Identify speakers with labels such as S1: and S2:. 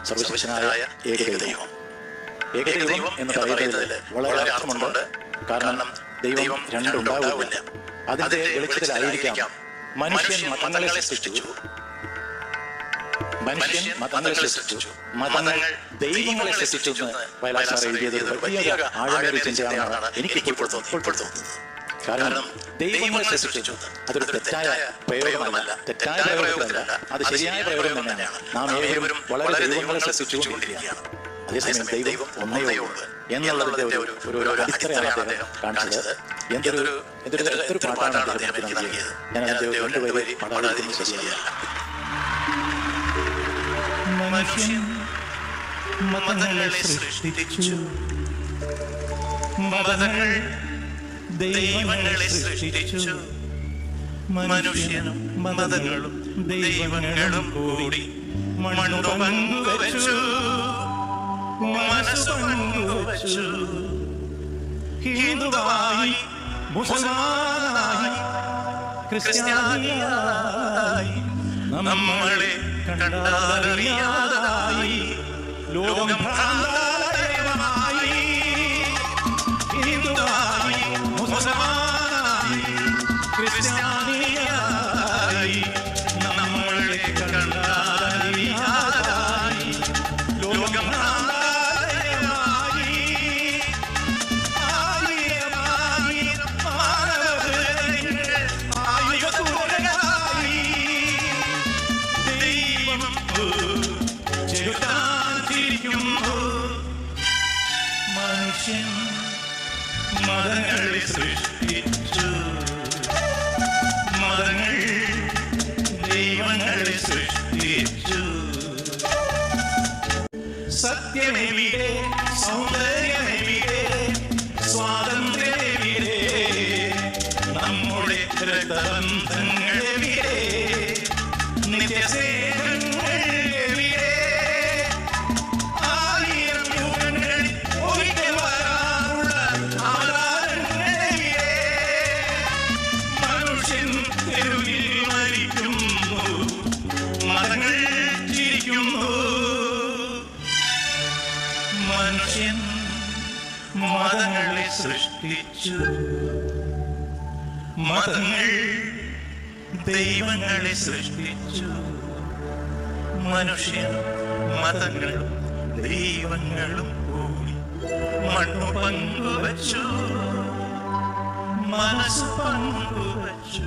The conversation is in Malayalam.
S1: സർവശക്തനായ ഏകദൈവം. ഏകദൈവം എന്ന് പറയുന്നതിൽ വളരെ അർത്ഥമുണ്ട്. കാരണം ദൈവം രണ്ടുണ്ടാവില്ല. അതിന്റെ വെളിച്ചത്തിലായിരിക്കാം മനുഷ്യൻ മതങ്ങളെ സൃഷ്ടിച്ചു. മതങ്ങൾ ദൈവങ്ങളെ സൃഷ്ടിച്ചു എന്ന് വയലാർ എഴുതിയത് വലിയ ആഴമേറിയ ചിന്തയാണെന്നാണ് എനിക്കിപ്പോൾ തോന്നുന്നത്. കാരണം ദൈവങ്ങളെ സൃഷ്ടിച്ചു അതൊരു തെറ്റായ പ്രയോഗമല്ല, തെറ്റായ പ്രയോഗമല്ല, അത് ശരിയായ പ്രയോഗം തന്നെയാണ്. നാം ഏവരും വളരെ ദൈവങ്ങളെ സൃഷ്ടിച്ചുകൊണ്ടിരിക്കുകയാണ്. അതേസമയം ദൈവം ഒന്നേ ഉള്ളൂ എന്നുള്ളതിന്റെ ഒരു അടിത്തറയാണ് അദ്ദേഹം കാണിച്ചത്. എന്തൊരു പാട്ടാണ് അദ്ദേഹത്തിന് നൽകിയത്. ഞാൻ അതിന്റെ രണ്ടുപേരെ പാടാതിരിക്കുന്നത് ശരിയല്ല.
S2: മനുഷ്യൻ മതങ്ങളെ സൃഷ്ടിച്ചു, മതങ്ങൾ ദൈവങ്ങളെ സൃഷ്ടിച്ചു. മനുഷ്യനും മതങ്ങളും ദൈവങ്ങളും കൂടി മണ്ണു പങ്കുവച്ചു, മനസ്സ് പങ്കുവച്ചു. ഹിന്ദുവായി, മുസൽമാനായി, ക്രിസ്ത്യാനിയായി, നമ്മളെ കണ്ടാലറിയാതായി ലോകം ഭ്രാന്താലയമായി. ഹിന്ദുവായി, മുസൽമാനായി, ക്രിസ്ത്യാനിയായി, നമ്മളെ കണ്ടാലറിയാതായി ലോകം ഭ്രാന്താലയമായി. ആയിരമായിരം മാനവഹൃദയങ്ങൾ ആയുധകുലകളായി ദൈവം ചെറുതായിരിക്കുന്നു. മനുഷ്യൻ മതങ്ങളെ സൃഷ്ടിച്ചു, മതങ്ങൾ ദൈവങ്ങളെ സൃഷ്ടിച്ചു. സത്യമെവിടെ, സൗന്ദര്യമെവിടെ, സ്വാതന്ത്ര്യമെവിടെ, നമ്മുടെ രക്തബന്ധങ്ങളെവിടെ, നിത്യസ്നേഹങ്ങളെവിടെ, ആയിരം യുഗങ്ങളിൽ ഒരിക്കൽ വരാനുള്ള ആധാരങ്ങളെവിടെ. മനുഷ്യൻ തെരുവിൽ മരിക്കുന്നു, മതങ്ങൾ ചിരിക്കുന്നു. മനുഷ്യൻ മതങ്ങളെ സൃഷ്ടിച്ചു, മതങ്ങൾ ദൈവങ്ങളെ സൃഷ്ടിച്ചു. മനുഷ്യനും മതങ്ങളും ദൈവങ്ങളും കൂടി മണ്ണു പങ്കുവച്ചു, മനസ്സ് പങ്കുവച്ചു.